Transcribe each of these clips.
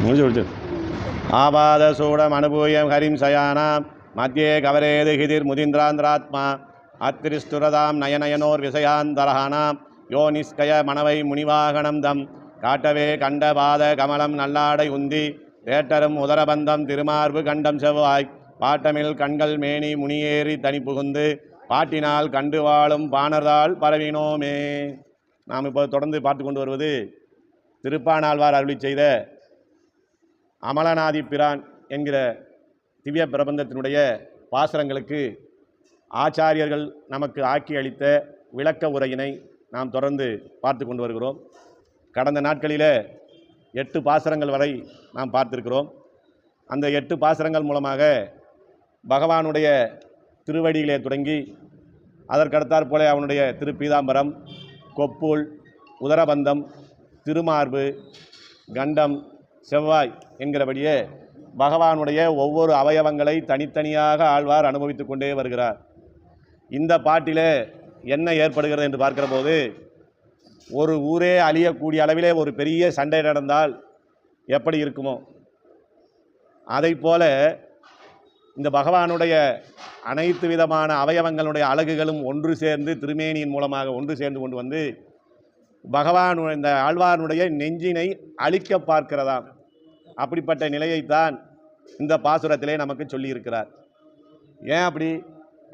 முடிச்சு ஆபாத சூடம் அனுபூயம் ஹரிம் சயானாம் மத்தியே கவரேது ஹிதிர் முதிந்திராந்திராத்மா அத்திரிஸ்துரதாம் நயனயனோர் விஷயாந்தரஹானாம் யோ நிஸ்கய மணவை முனிவாகனம் தம் காட்டவே கண்டபாத கமலம் நல்லாடை உந்தி தேட்டரும் உதரபந்தம் திருமார்பு கண்டம் செவ்வாய் பாட்டமில் கண்கள் மேனி முனியேறி தனி புகுந்து பாட்டினால் கண்டு வாழும் பாணர்தாள் பரவினோமே. நாம் இப்போ தொடர்ந்து பார்த்து கொண்டு வருவது திருப்பாணாழ்வார் அருளி செய்த அமலநாதி பிரான் என்கிற திவ்ய பிரபந்தத்தினுடைய பாசுரங்களுக்கு ஆச்சாரியர்கள் நமக்கு ஆக்கி அளித்த விளக்க உரையினை நாம் தொடர்ந்து பார்த்து கொண்டு வருகிறோம். கடந்த நாட்களில் 8 பாசுரங்கள் வரை நாம் பார்த்திருக்கிறோம். அந்த 8 பாசுரங்கள் மூலமாக பகவானுடைய திருவடியிலே தொடங்கி அதற்கடுத்தாற் போல அவனுடைய திருப்பீதாம்பரம், கொப்புள், உதரபந்தம், திருமார்பு, கண்டம், செவ்வாய் என்கிறபடியே பகவானுடைய ஒவ்வொரு அவயவங்களை தனித்தனியாக ஆழ்வார் அனுபவித்து கொண்டே வருகிறார். இந்த பாட்டிலே என்ன ஏற்படுகிறது என்று பார்க்கிற போது, ஒரு ஊரே அழியக்கூடிய அளவிலே ஒரு பெரிய சண்டை நடந்தால் எப்படி இருக்குமோ அதை போல இந்த பகவானுடைய அனைத்து விதமான அவயவங்களுடைய அழகுகளும் ஒன்று சேர்ந்து திருமேனியின் மூலமாக ஒன்று சேர்ந்து கொண்டு வந்து பகவான் இந்த ஆழ்வானுடைய நெஞ்சினை அழிக்க பார்க்கிறதாம். அப்படிப்பட்ட நிலையைத்தான் இந்த பாசுரத்திலே நமக்கு சொல்லியிருக்கிறார். ஏன் அப்படி?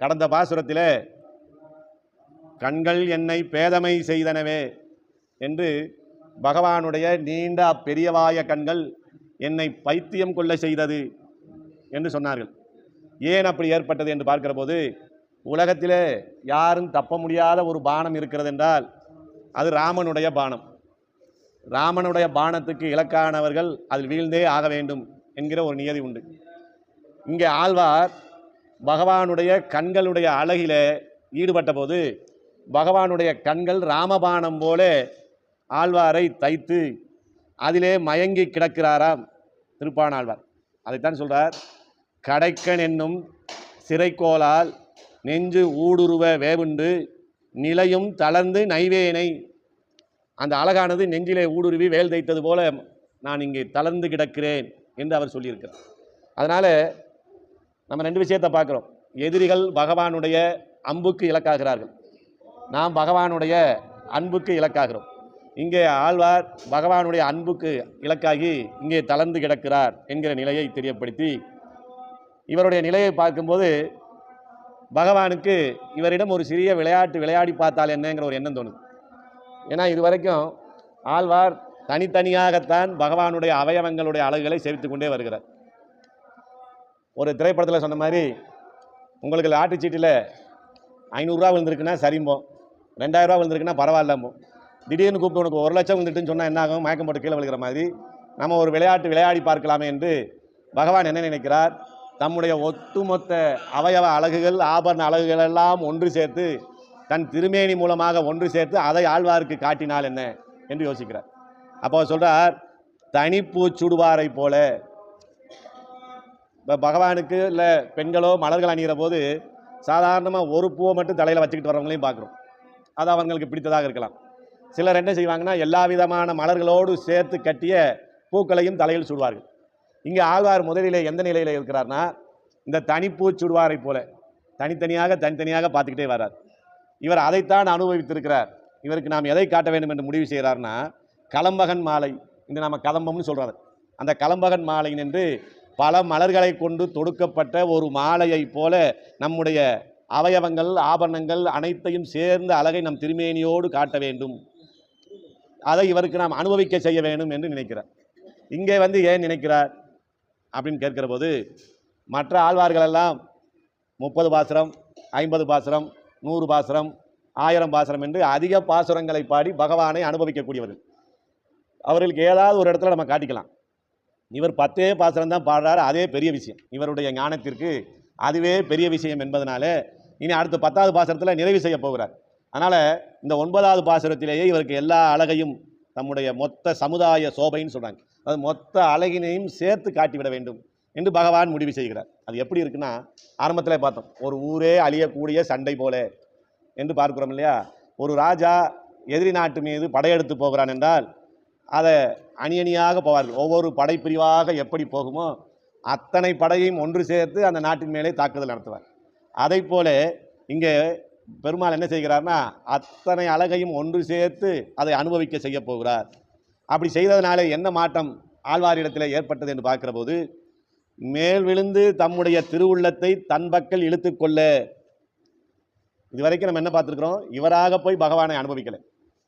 கடந்த பாசுரத்திலே கண்கள் என்னை பேதமை செய்தனவே என்று பகவானுடைய நீண்ட பெரியவாய கண்கள் என்னை பைத்தியம் கொள்ள செய்தது என்று சொன்னார்கள். ஏன் அப்படி ஏற்பட்டது என்று பார்க்கிற போது, உலகத்திலே யாரும் தப்ப முடியாத ஒரு பானம் இருக்கிறது என்றால் அது ராமனுடைய பானம். ராமனுடைய பானத்துக்கு இலக்கானவர்கள் அதில் வீழ்ந்தே ஆக வேண்டும் என்கிற ஒரு நியதி உண்டு. இங்கே ஆழ்வார் பகவானுடைய கண்களுடைய அழகிலே ஈடுபட்ட போது பகவானுடைய கண்கள் ராமபானம் போல ஆழ்வாரை தைத்து அதிலே மயங்கி கிடக்கிறாராம் திருப்பாணாழ்வார். அதைத்தான் சொல்றார், கடைக்கன் என்னும் சிறைக்கோளால் நெஞ்சு ஊடுருவ வேவுண்டு நிலையும் தளர்ந்து நைவேனை. அந்த அழகானது நெஞ்சிலே ஊடுருவி வேல் தைத்தது போல நான் இங்கே தளர்ந்து கிடக்கிறேன் என்று அவர் சொல்லியிருக்கிறார். அதனால் நம்ம 2 விஷயத்தை பார்க்குறோம். எதிரிகள் பகவானுடைய அம்புக்கு இலக்காகிறார்கள், நாம் பகவானுடைய அன்புக்கு இலக்காகிறோம். இங்கே ஆழ்வார் பகவானுடைய அன்புக்கு இலக்காகி இங்கே தளர்ந்து கிடக்கிறார் என்கிற நிலையை தெரியப்படுத்தி, இவருடைய நிலையை பார்க்கும்போது பகவானுக்கு இவரிடம் ஒரு சிறிய விளையாட்டு விளையாடி பார்த்தால் என்னங்கிற ஒரு எண்ணம் தோணுது. ஏன்னா இதுவரைக்கும் ஆழ்வார் தனித்தனியாகத்தான் பகவானுடைய அவயவங்களுடைய அழகுகளை செவித்து கொண்டே வருகிறார். ஒரு திரைப்படத்தில் சொன்ன மாதிரி, உங்களுக்கு லாட்டரிச்சீட்டில் 500 ரூபா விழுந்திருக்குன்னா சரிம்போம், 2000 ரூபா விழுந்திருக்குன்னா பரவாயில்லம்போம். திடீர்னு கூப்பிட்டு உனக்கு 1 லட்சம் விழுந்துட்டுன்னு சொன்னால் என்ன ஆகும்? மயக்கம் போட்டு கீழே விழுகிற மாதிரி நம்ம ஒரு விளையாட்டு விளையாடி பார்க்கலாமே என்று பகவான் என்ன நினைக்கிறார்? தம்முடைய ஒட்டுமொத்த அவயவ அழகுகள், ஆபரண அழகுகள் எல்லாம் ஒன்று சேர்த்து தன் திருமேனி மூலமாக ஒன்று சேர்த்து அதை ஆழ்வாருக்கு காட்டினால் என்ன என்று யோசிக்கிறார். அப்போ சொல்கிறார், தனிப்பூ சுடுவாரை போல. இப்போ பகவானுக்கு இல்லை பெண்களோ மலர்கள் அணிகிற போது சாதாரணமாக ஒரு பூவை மட்டும் தலையில் வச்சுக்கிட்டு வரவங்களையும் பார்க்குறோம். அது அவங்களுக்கு பிடித்ததாக இருக்கலாம். சிலர் என்ன செய்வாங்கன்னா, எல்லா விதமான மலர்களோடு சேர்த்து கட்டிய பூக்களையும் தலையில் சுடுவார்கள். இங்கே ஆழ்வார் முதலிலே எந்த நிலையில் இருக்கிறார்னா, இந்த தனிப்பூ சுடுவாரை போல தனித்தனியாக பார்த்துக்கிட்டே வர்றார். இவர் அதைத்தான் அனுபவித்திருக்கிறார். இவருக்கு நாம் எதை காட்ட வேண்டும் என்று முடிவு செய்கிறார்னா, கலம்பகன் மாலை, இந்த நம்ம கதம்பம்னு சொல்கிறார், அந்த கலம்பகன் மாலை என்று பல மலர்களை கொண்டு தொடுக்கப்பட்ட ஒரு மாலையை போல நம்முடைய அவயவங்கள், ஆபரணங்கள் அனைத்தையும் சேர்ந்த அழகை நம் திருமேனியோடு காட்ட வேண்டும், அதை இவருக்கு நாம் அனுபவிக்க செய்ய வேண்டும் என்று நினைக்கிறார். இங்கே வந்து ஏன் நினைக்கிறார் அப்படின்னு கேட்கிற போது, மற்ற ஆழ்வார்களெல்லாம் 30 பாசுரம், 50 பாசுரம், 100 பாசுரம், 1000 பாசுரம் என்று அதிக பாசுரங்களை பாடி பகவானை அனுபவிக்கக்கூடியவர்கள். அவர்களுக்கு ஏதாவது ஒரு இடத்துல நம்ம காட்டிக்கலாம். இவர் 10 பாசுரம் தான் பாடுறாரு, அதே பெரிய விஷயம். இவருடைய ஞானத்திற்கு அதுவே பெரிய விஷயம் என்பதனால இனி அடுத்த 10வது பாசுரத்தில் நிறைவு செய்ய போகிறார். அதனால் இந்த 9வது பாசுரத்திலேயே இவருக்கு எல்லா அழகையும் தம்முடைய மொத்த சமுதாய சோபைன்னு சொல்கிறாங்க, அது மொத்த அழகினையும் சேர்த்து காட்டிவிட வேண்டும் என்று பகவான் முடிவு செய்கிறார். அது எப்படி இருக்குன்னா, ஆரம்பத்தில் பார்த்தோம், ஒரு ஊரே அழியக்கூடிய சண்டை போல என்று பார்க்கிறோம் இல்லையா? ஒரு ராஜா எதிரி நாட்டு மீது படையெடுத்து போகிறான் என்றால் அதை அணி அணியாக போவார்கள். ஒவ்வொரு படைப்பிரிவாக எப்படி போகுமோ அத்தனை படையையும் ஒன்று சேர்த்து அந்த நாட்டின் மேலே தாக்குதல் நடத்துவார். அதை போல இங்கே பெருமாள் என்ன செய்கிறார்னா அத்தனை அழகையும் ஒன்று சேர்த்து அதை அனுபவிக்க செய்ய போகிறார். அப்படி செய்ததனாலே என்ன மாற்றம் ஆழ்வாரிடத்தில் ஏற்பட்டது என்று பார்க்கிற போது, மேல் விழுந்து தம்முடைய திருவுள்ளத்தை தன் பக்கல் இழுத்து கொள்ள. இதுவரைக்கும் நம்ம என்ன பார்த்துருக்கிறோம்? இவராக போய் பகவானை அனுபவிக்கலை,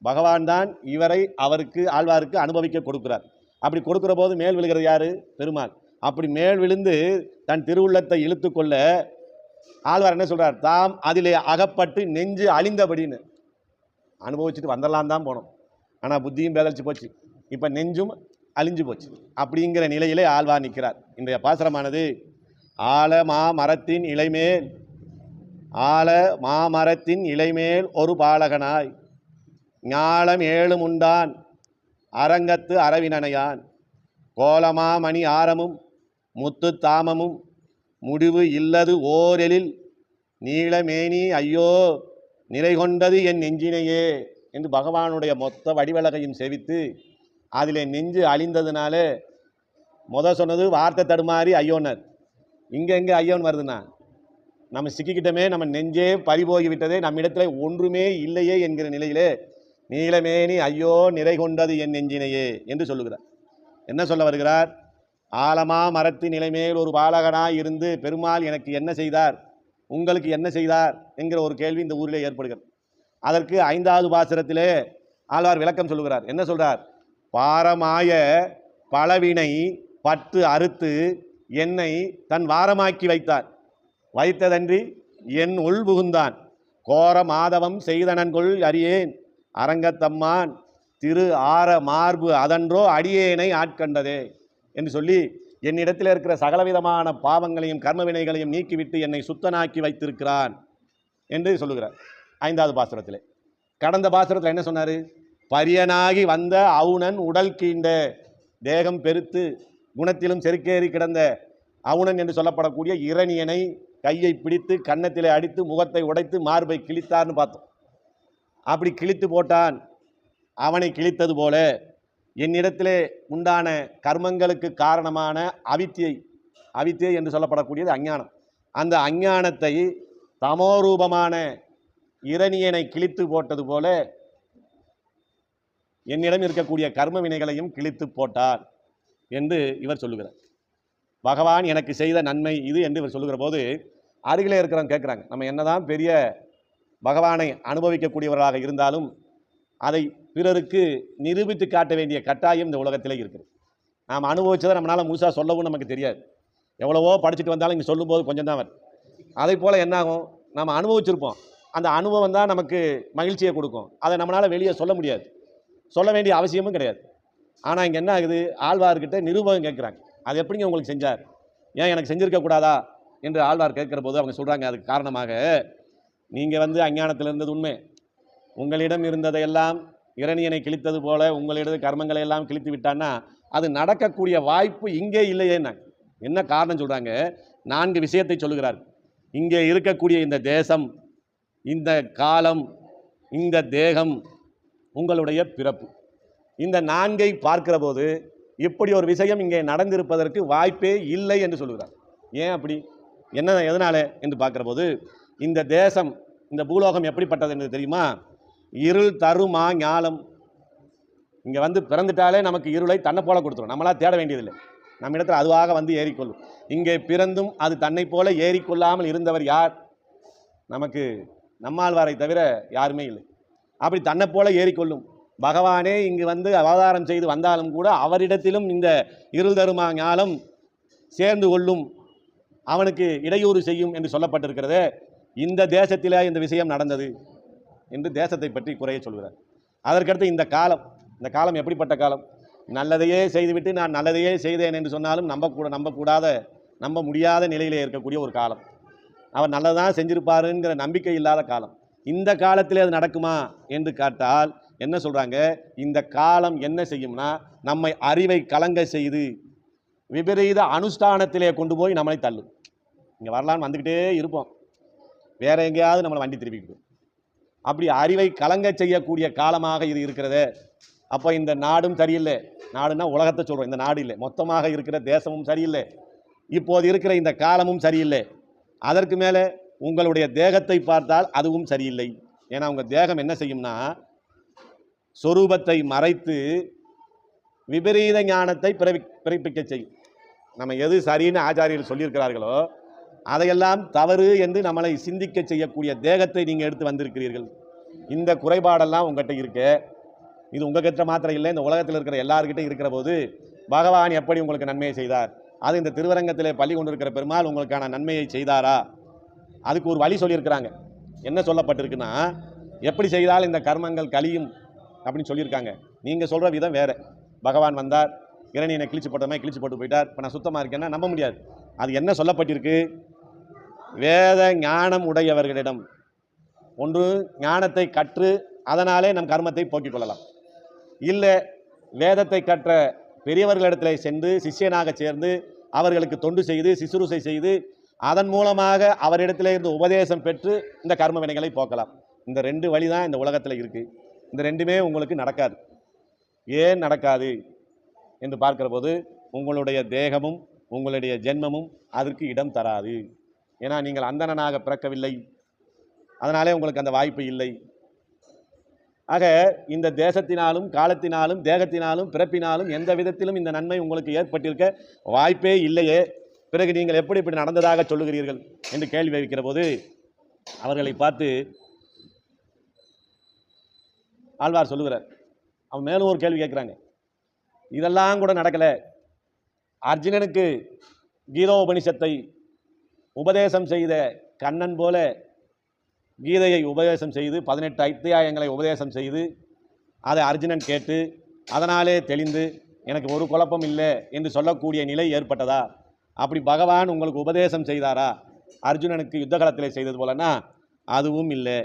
பகவான் தான் இவரை ஆழ்வாருக்கு அனுபவிக்க கொடுக்கிறார். அப்படி கொடுக்கிற போது மேல் விழுகிறது யாரு? பெருமாள். அப்படி மேல் விழுந்து தன் திருவுள்ளத்தை இழுத்து கொள்ள ஆழ்வார் என்ன சொல்றார்? தாம் அதிலே அகப்பட்டு நெஞ்சு அழிந்தபடின்னு. அனுபவிச்சுட்டு வந்துடலாம் தான் போனோம், ஆனால் புத்தியும் பேதலிச்சு போச்சு, இப்போ நெஞ்சும் அழிஞ்சு போச்சு. அப்படிங்கிற நிலையிலே ஆழ்வார் நிற்கிறார். இன்றைய பாசுரமானது ஆல மாமரத்தின் இலைமேல், ஆல மாமரத்தின் இலைமேல் ஒரு பாலகனாய் ஞாலம் ஏழும் உண்டான் அரங்கத்து அரவினனையான் கோலமா மணி ஆரமும் முத்து தாமமும் முடிவு இல்லது ஓரெழில் நீளமேனி ஐயோ நிலை கொண்டது என் நெஞ்சினையே என்று பகவானுடைய மொத்த வடிவழகையும் செவித்து அதில் நெஞ்சு அழிந்ததுனால சொன்னது வார்த்தை தடுமாறி ஐயோனர். இங்கே எங்கே ஐயோன் வருதுன்னா நம்ம சிக்கிக்கிட்டமே, நம்ம நெஞ்சே பறிபோகி விட்டதே, நம்மிடத்துல ஒன்றுமே இல்லையே என்கிற நிலையிலே நீளமேனி ஐயோ நிறை கொண்டது என் நெஞ்சினையே என்று சொல்லுகிறார். என்ன சொல்ல வருகிறார்? ஆலமா மரத்தின் நிலைமேல் ஒரு பாலகனாய் இருந்து பெருமாள் எனக்கு என்ன செய்தார், உங்களுக்கு என்ன செய்தார் என்கிற ஒரு கேள்வி இந்த ஊரிலே ஏற்படுகிறது. அதற்கு 5வது பாசுரத்திலே ஆழ்வார் விளக்கம் சொல்லுகிறார். என்ன சொல்றார்? பாரமாய பலவினை பற்று அறுத்து என்னை தன் வாரமாக்கி வைத்தார், வைத்ததன்றி என் உள் புகுந்தான் கோர மாதவம் செய்தனன்கொள் அறியேன் அரங்கத்தம்மான் திரு ஆர மார்பு அதன்றோ அடியேனை ஆட்கண்டதே என்று சொல்லி என்னிடத்தில் இருக்கிற சகலவிதமான பாவங்களையும் கர்ம வினைகளையும் நீக்கிவிட்டு என்னை சுத்தனாக்கி வைத்திருக்கிறான் என்று சொல்லுகிறார் 5வது பாசுரத்திலே. கடந்த பாசுரத்தில் என்ன சொன்னார்? பரியனாகி வந்த அவுணன் உடல் கீண்ட, தேகம் பெருத்து குணத்திலும் செருக்கேறி கிடந்த அவுணன் என்று சொல்லப்படக்கூடிய இரணியனை கையை பிடித்து கன்னத்திலே அடித்து முகத்தை உடைத்து மார்பை கிழித்தார்னு பார்த்தோம். அப்படி கிழித்து போட்டான். அவனை கிழித்தது போல என்னிடத்திலே உண்டான கர்மங்களுக்கு காரணமான அவித்தியை என்று சொல்லப்படக்கூடியது அஞ்ஞானம். அந்த அஞ்ஞானத்தை தமோரூபமான இரணியனை கிழித்து போட்டது போல என்னிடம் இருக்கக்கூடிய கர்ம வினைகளையும் கிழித்து போட்டார் என்று இவர் சொல்லுகிறார். பகவான் எனக்கு செய்த நன்மை இது என்று இவர் சொல்லுகிற போது அருகிலே இருக்கிறவங்க கேட்குறாங்க, நம்ம என்னதான் பெரிய பகவானை அனுபவிக்கக்கூடியவர்களாக இருந்தாலும் அதை பிறருக்கு நிரூபித்து காட்ட வேண்டிய கட்டாயம் இந்த உலகத்திலே இருக்குது. நாம் அனுபவிச்சதை நம்மளால் முழுசாக சொல்லவும் நமக்கு தெரியாது. எவ்வளவோ படிச்சுட்டு வந்தாலும் இங்கே சொல்லும்போது கொஞ்சம் தான் வரும். அதே போல் என்னாகும், நம்ம அனுபவிச்சிருப்போம், அந்த அனுபவம் தான் நமக்கு மகிழ்ச்சியை கொடுக்கும். அதை நம்மளால் வெளியே சொல்ல முடியாது, சொல்ல வேண்டிய அவசியமும் கிடையாது. ஆனால் இங்கே என்ன ஆகுது, ஆழ்வார்கிட்ட நிரூபகம் கேட்குறாங்க. அது எப்படிங்க உங்களுக்கு செஞ்சார், ஏன் எனக்கு செஞ்சுருக்கக்கூடாதா என்று ஆழ்வார் கேட்குற போது அவங்க சொல்கிறாங்க, அதுக்கு காரணமாக நீங்கள் அஞ்ஞானத்தில் இருந்தது உண்மை, உங்களிடம் இருந்ததையெல்லாம் இரணியனை கிழித்தது போல உங்களிடம் கர்மங்களை எல்லாம் கிழித்து விட்டான்னா அது நடக்கக்கூடிய வாய்ப்பு இங்கே இல்லையேன்னா. என்ன காரணம் சொல்கிறாங்க? 4 விஷயத்தை சொல்லுகிறார். இங்கே இருக்கக்கூடிய இந்த தேசம், இந்த காலம், இந்த தேகம், உங்களுடைய பிறப்பு, இந்த 4ஐ பார்க்கிற போது இப்படி ஒரு விஷயம் இங்கே நடந்திருப்பதற்கு வாய்ப்பே இல்லை என்று சொல்லுகிறார். ஏன் அப்படி, என்ன எதனால என்று பார்க்கிற போது, இந்த தேசம், இந்த பூலோகம் எப்படிப்பட்டது என்று தெரியுமா? இருள் தருமா ஞாலம். இங்கே பிறந்துட்டாலே நமக்கு இருளை தன்னை போல கொடுத்துரும், நம்மளாக தேட வேண்டியதில்லை, நம்ம இடத்துல அதுவாக ஏறிக்கொள்ளும். இங்கே பிறந்தும் அது தன்னை போல ஏறிக்கொள்ளாமல் இருந்தவர் யார்? நமக்கு நம்மாழ்வாரை தவிர யாருமே இல்லை. அப்படி தன்னை போல ஏறிக்கொள்ளும் பகவானே இங்கு அவதாரம் செய்து வந்தாலும் கூட அவரிடத்திலும் இந்த இருள் தருமா ஞாலம் சேர்ந்து கொள்ளும், அவனுக்கு இடையூறு செய்யும் என்று சொல்லப்பட்டிருக்கிறது. இந்த தேசத்திலே இந்த விஷயம் நடந்தது என்று தேசத்தை பற்றி குறைய சொல்கிறார். அதற்கடுத்து இந்த காலம் எப்படிப்பட்ட காலம்? நல்லதையே செய்துவிட்டு நான் நல்லதையே செய்தேன் என்று சொன்னாலும் நம்ப முடியாத நிலையிலே இருக்கக்கூடிய ஒரு காலம். அவர் நல்லதான் செஞ்சிருப்பாருங்கிற நம்பிக்கை இல்லாத காலம். இந்த காலத்திலே அது நடக்குமா என்று கேட்டால் என்ன சொல்கிறாங்க? இந்த காலம் என்ன செய்யும்னா நம்மை அறிவை கலங்க செய்து விபரீத அனுஷ்டானத்திலே கொண்டு போய் நம்மளை தள்ளும். இங்கே வரலான்னு வந்துக்கிட்டே இருப்போம், வேற எங்கேயாவது நம்மளை வண்டி திருப்பிக்கிட்டு. அப்படி அறிவை கலங்க செய்யக்கூடிய காலமாக இது இருக்கிறது. அப்போ இந்த நாடும் சரியில்லை. நாடுனா உலகத்தை சொல்கிறோம், இந்த நாடு இல்லை, மொத்தமாக இருக்கிற தேசமும் சரியில்லை, இப்போது இருக்கிற இந்த காலமும் சரியில்லை. அதற்கு மேலே உங்களுடைய தேகத்தை பார்த்தால் அதுவும் சரியில்லை. ஏன்னா உங்கள் தேகம் என்ன செய்யும்னா சொரூபத்தை மறைத்து விபரீத ஞானத்தை பிறப்பிக்க செய்யும். நம்ம எது சரின்னு ஆச்சாரியர்கள் சொல்லியிருக்கிறார்களோ அதையெல்லாம் தவறு என்று நம்மளை சிந்திக்க செய்யக்கூடிய தேகத்தை நீங்கள் எடுத்து வந்திருக்கிறீர்கள். இந்த குறைபாடெல்லாம் உங்கள்கிட்ட இருக்கு. இது உங்ககிட்ட மாத்திரம் இல்லை, இந்த உலகத்தில் இருக்கிற எல்லாருக்கிட்ட இருக்கிற போது பகவான் எப்படி உங்களுக்கு நன்மையை செய்தார்? அது இந்த திருவரங்கத்திலே பள்ளி கொண்டிருக்கிற பெருமாள் உங்களுக்கான நன்மையை செய்தாரா? அதுக்கு ஒரு வழி சொல்லியிருக்கிறாங்க. என்ன சொல்லப்பட்டிருக்குன்னா, எப்படி செய்தால் இந்த கர்மங்கள் கழியும் அப்படின்னு சொல்லியிருக்காங்க. நீங்கள் சொல்கிற விதம் வேறு. பகவான் வந்தார், இறைநியை கிழிச்சு போட்டோமே, கிழிச்சு போட்டு போயிட்டார், இப்போ நான் சுத்தமாக இருக்கேன்னா நம்ப முடியாது. அது என்ன சொல்லப்பட்டிருக்கு? வேத ஞானம் உடையவர்களிடம் ஒன்று ஞானத்தை கற்று அதனாலே நம் கர்மத்தை போக்கிக் கொள்ளலாம். இல்லை வேதத்தை கற்ற பெரியவர்களிடத்தில் சென்று சிஷ்யனாக சேர்ந்து அவர்களுக்கு தொண்டு செய்து சிசுருசை செய்து அதன் மூலமாக அவரிடத்திலே இருந்து உபதேசம் பெற்று இந்த கர்ம வினைகளை போக்கலாம். இந்த ரெண்டு வழி தான் இந்த உலகத்தில் இருக்குது. இந்த ரெண்டுமே உங்களுக்கு நடக்காது. ஏன் நடக்காது என்று பார்க்கிற போது உங்களுடைய தேகமும் உங்களுடைய ஜென்மமும் அதற்கு இடம் தராது. ஏன்னா நீங்கள் அந்தணனாக பிறக்கவில்லை, அதனாலே உங்களுக்கு அந்த வாய்ப்பு இல்லை. ஆக இந்த தேசத்தினாலும் காலத்தினாலும் தேகத்தினாலும் பிறப்பினாலும் எந்த விதத்திலும் இந்த நன்மை உங்களுக்கு ஏற்பட்டிருக்க வாய்ப்பே இல்லையே. பிறகு நீங்கள் எப்படி இப்படி நடந்ததாக சொல்லுகிறீர்கள் என்று கேள்வி வைக்கிற போது அவர்களை பார்த்து ஆழ்வார் சொல்லுகிறார். அவன் மேலும் ஒரு கேள்வி கேட்குறாங்க. இதெல்லாம் கூட நடக்கலை, அர்ஜுனனுக்கு கீதோபனிஷத்தை உபதேசம் செய்த கண்ணன் போல கீதையை உபதேசம் செய்து 18 அத்தியாயங்களை உபதேசம் செய்து அதை அர்ஜுனன் கேட்டு அதனாலே தெளிந்து எனக்கு ஒரு குழப்பம் இல்லை என்று சொல்லக்கூடிய நிலை ஏற்பட்டதா? அப்படி பகவான் உங்களுக்கு உபதேசம் செய்தாரா அர்ஜுனனுக்கு யுத்த காலத்தில் செய்தது போலன்னா? அதுவும் இல்லை.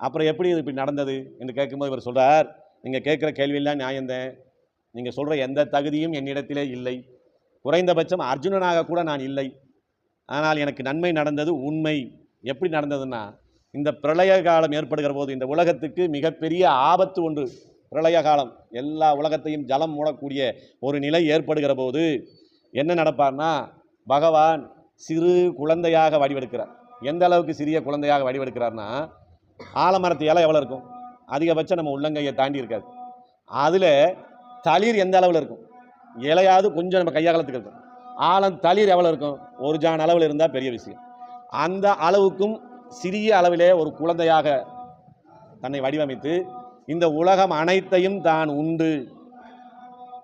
அப்புறம் எப்படி இது இப்படி நடந்தது என்று கேட்கும்போது இவர் சொல்கிறார், நீங்கள் கேட்குற கேள்வியெல்லாம் நியாயந்தேன், நீங்கள் சொல்கிற எந்த தகுதியும் என்னிடத்திலே இல்லை, குறைந்தபட்சம் அர்ஜுனனாக கூட நான் இல்லை. ஆனால் எனக்கு நன்மை நடந்தது உண்மை. எப்படி நடந்ததுன்னா, இந்த பிரளய காலம் ஏற்படுகிற போது இந்த உலகத்துக்கு மிகப்பெரிய ஆபத்து ஒன்று, பிரளய காலம், எல்லா உலகத்தையும் ஜலம் மூடக்கூடிய ஒரு நிலை ஏற்படுகிற போது என்ன நடப்பார்னா, பகவான் சிறு குழந்தையாக வடிவெடுக்கிறார். எந்த அளவுக்கு சிறிய குழந்தையாக வடிவெடுக்கிறார்னா, ஆலமரத்து இலை எவ்வளோ இருக்கும்? அதிகபட்சம் நம்ம உள்ளங்கையை தாண்டி இருக்காது. அதில் தளிர் எந்த அளவில் இருக்கும்? இலையாவது கொஞ்சம் நம்ம கையாளத்துக்கு இருக்கும். ஆழம் தளிர் எவ்வளோ இருக்கும்? ஒரு ஜான் அளவில் இருந்தால் பெரிய விஷயம். அந்த அளவுக்கும் சிறிய அளவிலே ஒரு குழந்தையாக தன்னை வடிவமைத்து இந்த உலகம் அனைத்தையும் தான் உண்டு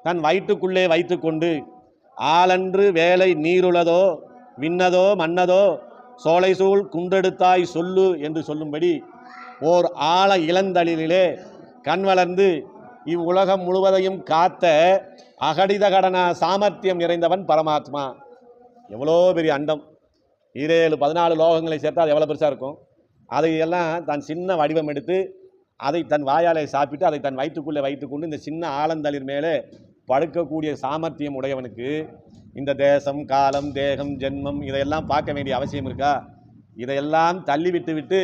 தன் வயிற்றுக்குள்ளே வைத்து கொண்டு ஆலன்று வேலை நீருளதோ விண்ணதோ மன்னதோ சோலை சூழ் குன்றெடுத்தாய் சொல்லு என்று சொல்லும்படி ஓர் ஆழ இளந்தளிலே கண் வளர்ந்து இவ்வுலகம் முழுவதையும் காத்த அகடித கடன சாமர்த்தியம் நிறைந்தவன் பரமாத்மா. எவ்வளோ பெரிய அண்டம், 14 லோகங்களை சேர்த்து அது எவ்வளோ பெருசாக இருக்கும். அதையெல்லாம் தன் சின்ன வடிவம் எடுத்து அதை தன் வாயாலை சாப்பிட்டு அதை தன் வயிற்றுக்குள்ளே வைத்துக்கொண்டு இந்த சின்ன ஆழந்தளிர் மேலே படுக்கக்கூடிய சாமர்த்தியம் உடையவனுக்கு இந்த தேசம் காலம் தேகம் ஜென்மம் இதையெல்லாம் பார்க்க வேண்டிய அவசியம் இருக்கா? இதையெல்லாம் தள்ளிவிட்டு விட்டு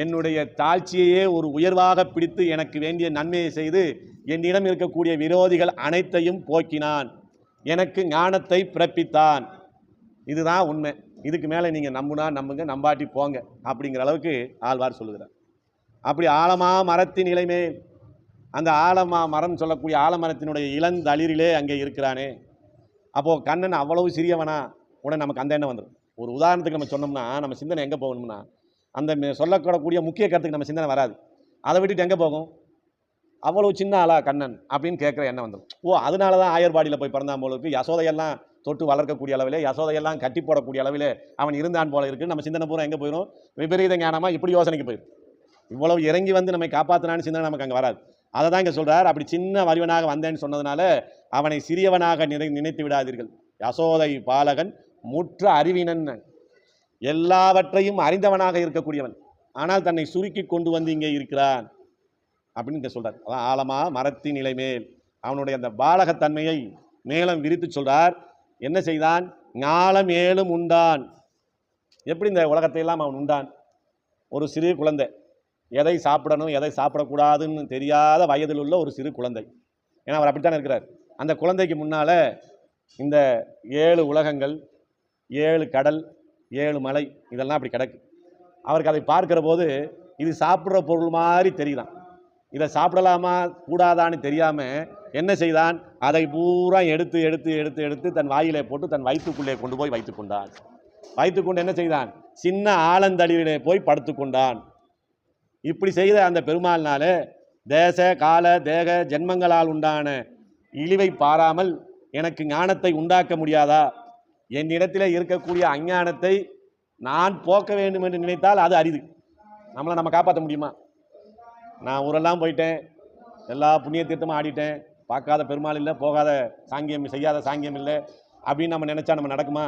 என்னுடைய தாழ்ச்சியையே ஒரு உயர்வாக பிடித்து எனக்கு வேண்டிய நன்மையை செய்து என்னிடம் இருக்கக்கூடிய விரோதிகள் அனைத்தையும் போக்கினான், எனக்கு ஞானத்தை பிறப்பித்தான். இதுதான் உண்மை. இதுக்கு மேலே நீங்கள் நம்புனா நம்புங்க, நம்பாட்டி போங்க அப்படிங்கிற அளவுக்கு ஆழ்வார் சொல்லுகிறார். அப்படி ஆலமா மரத்தின் இலைமே, அந்த ஆலமா மரம் சொல்லக்கூடிய ஆலமரத்தினுடைய இளந்தளிரிலே அங்கே இருக்கிறானே. அப்போது கண்ணன் அவ்வளவு சிறியவனா? உடனே நமக்கு அந்த எண்ணம் வந்துடும். ஒரு உதாரணத்துக்கு நம்ம சொன்னோம்னா நம்ம சிந்தனை எங்கே போகணும்னா, அந்த சொல்லக்கூடக்கூடிய முக்கிய கருத்துக்கு நம்ம சிந்தனை வராது. அதை விட்டுட்டு எங்கே போகும்? அவ்வளவு சின்ன ஆளா கண்ணன் அப்படின்னு கேட்குற எண்ணம் வந்துடும். ஓ, அதனால தான் ஆயர்பாடியில் போய் பிறந்தான் போல இருக்கு, யசோதையெல்லாம் தொட்டு வளர்க்கக்கூடிய அளவிலே யசோதையெல்லாம் கட்டி போடக்கூடிய அளவிலே அவன் இருந்தான் போல இருக்குது. நம்ம சிந்தனை பூரா எங்கே போயிடும்? விபரீத ஞானமாக இப்படி யோசனைக்கு போயிடும். இவ்வளவு இறங்கி வந்து நம்மை காப்பாற்றினான்னு சிந்தனை நமக்கு அங்கே வராது. அதை தான் இங்கே சொல்கிறார். அப்படி சின்ன வடிவனாக வந்தேன்னு சொன்னதுனால அவனை சிறியவனாக நினைத்து விடாதீர்கள். யசோதை பாலகன் முற்ற அறிவினன், எல்லாவற்றையும் அறிந்தவனாக இருக்கக்கூடியவன், ஆனால் தன்னை சுருக்கி கொண்டு வந்து இங்கே இருக்கிறான் அப்படின்னு இங்கே சொல்கிறார். அதான் ஆழமா மரத்தின் நிலை மேல் அவனுடைய அந்த பாலகத்தன்மையை மேலும் விரித்து சொல்கிறார். என்ன செய்தான்? ஞாலம் ஏழும் உண்டான். எப்படி இந்த உலகத்தையெல்லாம் அவன் உண்டான்? ஒரு சிறு குழந்தை எதை சாப்பிடணும் எதை சாப்பிடக்கூடாதுன்னு தெரியாத வயதில் உள்ள ஒரு சிறு குழந்தை. ஏன்னா அவர் அப்படித்தானே இருக்கிறார். அந்த குழந்தைக்கு முன்னால் இந்த 7 உலகங்கள், 7 கடல், 7 மலை இதெல்லாம் அப்படி கிடக்கு. அவருக்கு அதை பார்க்கிற போது இது சாப்பிட்ற பொருள் மாதிரி தெரியலாம். இதை சாப்பிடலாமா கூடாதான்னு தெரியாமல் என்ன செய்தான், அதை பூரா எடுத்து எடுத்து எடுத்து எடுத்து தன் வாயிலே போட்டு தன் வயிற்றுக்குள்ளே கொண்டு போய் வைத்து கொண்டான். வைத்துக்கொண்டு என்ன செய்தான், சின்ன ஆலந்தளிரிலே போய் படுத்து கொண்டான். இப்படி செய்த அந்த பெருமாள்னால தேச கால தேக ஜென்மங்களால் உண்டான இழிவை பாராமல் எனக்கு ஞானத்தை உண்டாக்க முடியாதா? என்னிடத்தில் இருக்கக்கூடிய அஞ்ஞானத்தை நான் போக்க வேண்டும் என்று நினைத்தால் அது அரிது. நம்மளை நம்ம காப்பாற்ற முடியுமா? நான் ஊரெல்லாம் போயிட்டேன், எல்லா புண்ணிய தீர்த்தமும் ஆடிட்டேன், பார்க்காத பெருமாள் இல்லை, போகாத சாங்கியம் செய்யாத சாங்கியம் இல்லை அப்படின்னு நம்ம நினச்சா நம்ம நடக்குமா?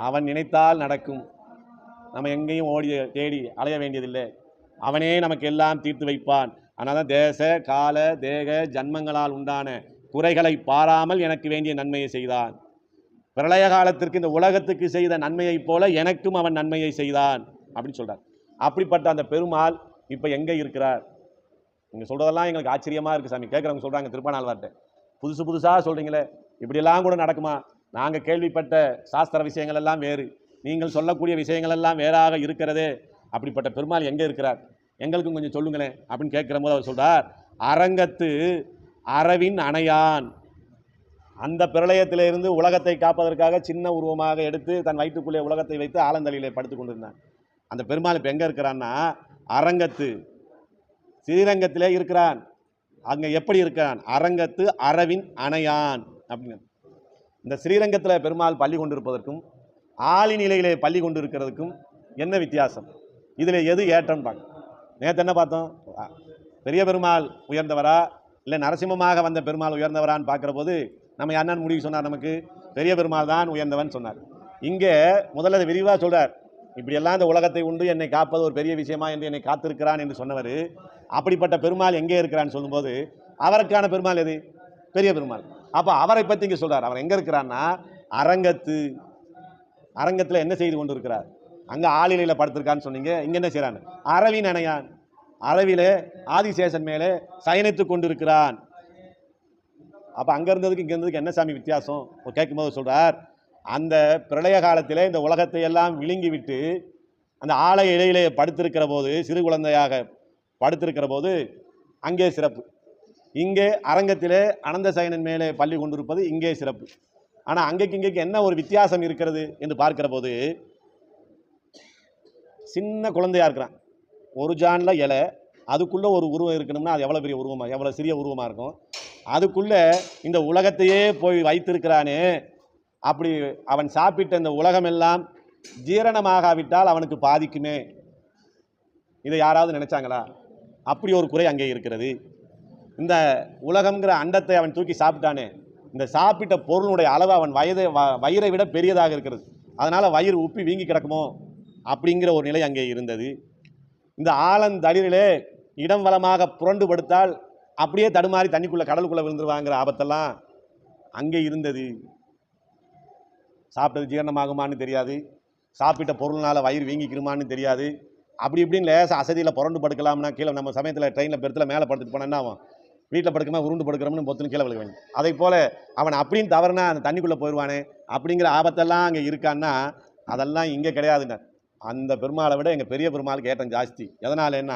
அவன் நினைத்தால் நடக்கும். நம்ம எங்கேயும் ஓடி தேடி அலைய வேண்டியதில்லை. அவனே நமக்கு எல்லாம் தீர்த்து வைப்பான். ஆனால் தான் தேச கால தேக ஜன்மங்களால் உண்டான குறைகளை பாராமல் எனக்கு வேண்டிய நன்மையை செய்தான். பிரளய காலத்திற்கு இந்த உலகத்துக்கு செய்த நன்மையைப் போல எனக்கும் அவன் நன்மையை செய்தான் அப்படின்னு சொல்கிறார். அப்படிப்பட்ட அந்த பெருமாள் இப்போ எங்கே இருக்கிறார்? நீங்கள் சொல்கிறதெல்லாம் எங்களுக்கு ஆச்சரியமாக இருக்குது சாமி. கேட்குறவங்க சொல்கிறாங்க திருப்பானாழ்வார்ட்ட, புதுசு புதுசாக சொல்கிறீங்களே, இப்படியெல்லாம் கூட நடக்குமா? நாங்கள் கேள்விப்பட்ட சாஸ்திர விஷயங்கள் எல்லாம் வேறு, நீங்கள் சொல்லக்கூடிய விஷயங்கள் எல்லாம் வேறாக இருக்கிறதே. அப்படிப்பட்ட பெருமாள் எங்கே இருக்கிறார்? எங்களுக்கும் கொஞ்சம் சொல்லுங்களேன் அப்படின்னு கேட்குற போது அவர் சொல்கிறார், அரங்கத்து அரவின் அணையான். அந்த பிரளயத்திலிருந்து உலகத்தை காப்பதற்காக சின்ன உருவமாக எடுத்து தன் வயிற்றுக்குள்ளே உலகத்தை வைத்து ஆலந்தளியிலே படுத்து கொண்டிருந்தான். அந்த பெருமாள் இப்போ எங்கே இருக்கிறான்னா அரங்கத்து ஸ்ரீரங்கத்திலே இருக்கிறான். அங்கே எப்படி இருக்கிறான்? அரங்கத்து அரவின் அணையான் அப்படின்னு. இந்த ஸ்ரீரங்கத்தில் பெருமாள் பள்ளி கொண்டிருப்பதற்கும் ஆளி நிலையிலே பள்ளி கொண்டிருக்கிறதுக்கும் என்ன வித்தியாசம்? இதில் எது ஏற்றம் பார்க்க? நேற்று என்ன பார்த்தோம்? பெரிய பெருமாள் உயர்ந்தவரா இல்லை நரசிம்மமாக வந்த பெருமாள் உயர்ந்தவரான்னு பார்க்குற போது நம்ம என்னன்னு முடிவு சொன்னார்? நமக்கு பெரிய பெருமாள் தான் உயர்ந்தவன் சொன்னார். இங்கே முதல்ல விரிவாக சொல்கிறார், இப்படியெல்லாம் இந்த உலகத்தை உண்டு என்னை காப்பது ஒரு பெரிய விஷயமா என்று என்னை காத்திருக்கிறான் என்று சொன்னவர், அப்படிப்பட்ட பெருமாள் எங்கே இருக்கிறான்னு சொல்லும்போது அவருக்கான பெருமாள் எது? பெரிய பெருமாள். அப்போ அவரை பற்றி இங்கே சொல்கிறார். அவர் எங்கே இருக்கிறான்னா அரங்கத்து. அரங்கத்தில் என்ன செய்து கொண்டு இருக்கிறார்? அங்கே ஆளிலையில் படுத்திருக்கான்னு சொன்னீங்க, இங்கே என்ன செய்கிறான்? அரவின் அணையான். அரவிலே ஆதிசேஷன் மேலே சயனித்து கொண்டு இருக்கிறான். அப்போ அங்கே இருந்ததுக்கு இங்கே இருந்ததுக்கு என்ன சாமி வித்தியாசம்? கேட்கும்போது சொல்கிறார், அந்த பிரளய காலத்திலே இந்த உலகத்தை எல்லாம் விழுங்கி விட்டு அந்த ஆலய இலையிலே படுத்திருக்கிற போது, சிறு குழந்தையாக படுத்திருக்கிற போது அங்கே சிறப்பு. இங்கே அரங்கத்திலே அனந்த சயனன் மேலே பள்ளி கொண்டிருப்பது இங்கே சிறப்பு. ஆனால் அங்கேக்கு இங்கேக்கு என்ன ஒரு வித்தியாசம் இருக்கிறது என்று பார்க்கிற போது, சின்ன குழந்தையாக இருக்கிறான், ஒரு ஜானில் இலை, அதுக்குள்ளே ஒரு உருவம் இருக்கணும்னா அது எவ்வளோ பெரிய உருவமாக, எவ்வளோ சிறிய உருவமாக இருக்கும். அதுக்குள்ளே இந்த உலகத்தையே போய் வைத்திருக்கிறானே. அப்படி அவன் சாப்பிட்ட இந்த உலகமெல்லாம் ஜீரணமாகாவிட்டால் அவனுக்கு பாதிக்குமே. இதை யாராவது நினைச்சாங்களா? அப்படி ஒரு குறை அங்கே இருக்கிறது. இந்த உலகம்ங்கிற அண்டத்தை அவன் தூக்கி சாப்பிட்டானே, இந்த சாப்பிட்ட பொருளுடைய அளவு அவன் வயிறை விட பெரியதாக இருக்கிறது. அதனால் வயிறு உப்பி வீங்கி கிடக்குமோ அப்படிங்கிற ஒரு நிலை அங்கே இருந்தது. இந்த ஆலந்தளிரிலே இடம் வலமாக புரண்டு படுத்தால் அப்படியே தடுமாறி தண்ணிக்குள்ளே கடலுக்குள்ளே விழுந்துருவாங்கிற ஆபத்தெல்லாம் அங்கே இருந்தது. சாப்பிட்டது ஜீரணமாகுமான்னு தெரியாது, சாப்பிட்ட பொருள்னால் வயிறு வீங்கிக்கிருமான்னு தெரியாது. அப்படி இப்படின்னு லேசாக அசதியில் புரண்டு படுக்கலாம்னா கீழே நம்ம சமயத்தில் ட்ரெயினில் பெருத்தில் மேலே படுத்துட்டு போனால் என்ன ஆகும்? வீட்டில் படுக்கமா உருண்டு படுக்கிறோம்னு பொத்துன்னு கீழே விழுக வேண்டும். அதை போல் அவன் அப்படின்னு தவறுனா அந்த தண்ணிக்குள்ளே போயிடுவானே அப்படிங்கிற ஆபத்தெல்லாம் அங்கே இருக்கான்னா அதெல்லாம் இங்கே கிடையாதுங்க. அந்த பெருமாளை விட எங்கள் பெரிய பெருமாளுக்கு ஏற்றம் ஜாஸ்தி. எதனால்? என்ன,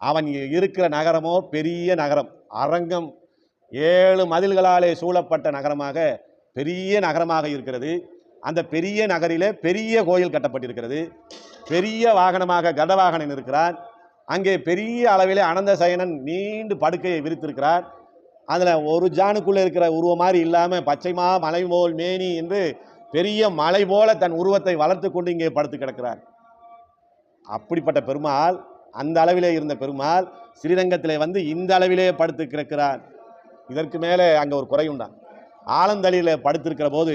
அவன் இருக்கிற நகரமோ பெரிய நகரம், அரங்கம் 7 மதில்களாலே சூழப்பட்ட நகரமாக பெரிய நகரமாக இருக்கிறது. அந்த பெரிய நகரிலே பெரிய கோயில் கட்டப்பட்டிருக்கிறது. பெரிய வாகனமாக கதவாகனன் இருக்கிறார். அங்கே பெரிய அளவிலே அனந்த சயனன் நீண்டு படுக்கையை விரித்திருக்கிறார். அதில் ஒரு ஜானுக்குள்ளே இருக்கிற உருவம் மாதிரி இல்லாமல் பச்சைமா மலை போல் மேனி என்று பெரிய மலை போல தன் உருவத்தை வளர்த்து கொண்டு இங்கே படுத்து கிடக்கிறார். அப்படிப்பட்ட பெருமாள், அந்த அளவிலே இருந்த பெருமாள் ஸ்ரீரங்கத்திலே வந்து இந்த அளவிலே படுத்து கிடக்கிறார். இதற்கு மேலே அங்கே ஒரு குறையுண்டான். ஆலந்தளியில் படுத்திருக்கிற போது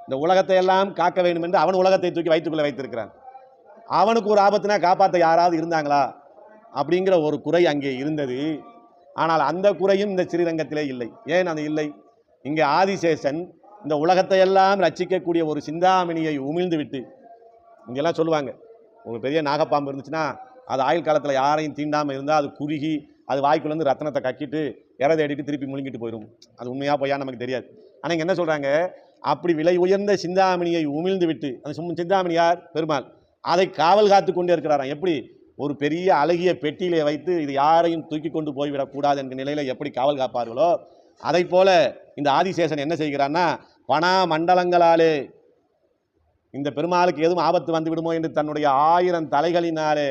இந்த உலகத்தை எல்லாம் காக்க வேண்டும் என்று அவன் உலகத்தை தூக்கி வயிற்றுக்குள்ளே வைத்திருக்கிறான். அவனுக்கு ஒரு ஆபத்துனா காப்பாற்ற யாராவது இருந்தாங்களா அப்படிங்கிற ஒரு குறை அங்கே இருந்தது. ஆனால் அந்த குறையும் இந்த ஸ்ரீரங்கத்திலே இல்லை. ஏன் அது இல்லை? இங்கே ஆதிசேஷன் இந்த உலகத்தை எல்லாம் ரட்சிக்கக்கூடிய ஒரு சிந்தாமணியை உமிழ்ந்து விட்டு, இங்கெல்லாம் சொல்லுவாங்க, ஒரு பெரிய நாகப்பாம்பு இருந்துச்சுன்னா அது ஆயுள் காலத்தில் யாரையும் தீண்டாமல் இருந்தால் அது குறுகி அது வாய்க்குள்ளேருந்து ரத்தனத்தை கக்கிட்டு இறதை அடிட்டு திருப்பி முழுங்கிட்டு போயிடும். அது உண்மையாக பொய்யா நமக்கு தெரியாது. ஆனால் இங்கே என்ன சொல்கிறாங்க, அப்படி விலை உயர்ந்த சிந்தாமணியை உமிழ்ந்து விட்டு, அந்த சிந்தாமணி யார்? பெருமாள். அதை காவல் காத்து கொண்டே இருக்கிறாராம். எப்படி? ஒரு பெரிய அழகிய பெட்டியிலே வைத்து இது யாரையும் தூக்கி கொண்டு போய்விடக்கூடாது என்கிற நிலையில் எப்படி காவல் காப்பார்களோ அதை போல இந்த ஆதிசேஷன் என்ன செய்கிறான்னா, பணா மண்டலங்களாலே இந்த பெருமாளுக்கு எதுவும் ஆபத்து வந்து விடுமோ என்று தன்னுடைய 1000 தலைகளினாலே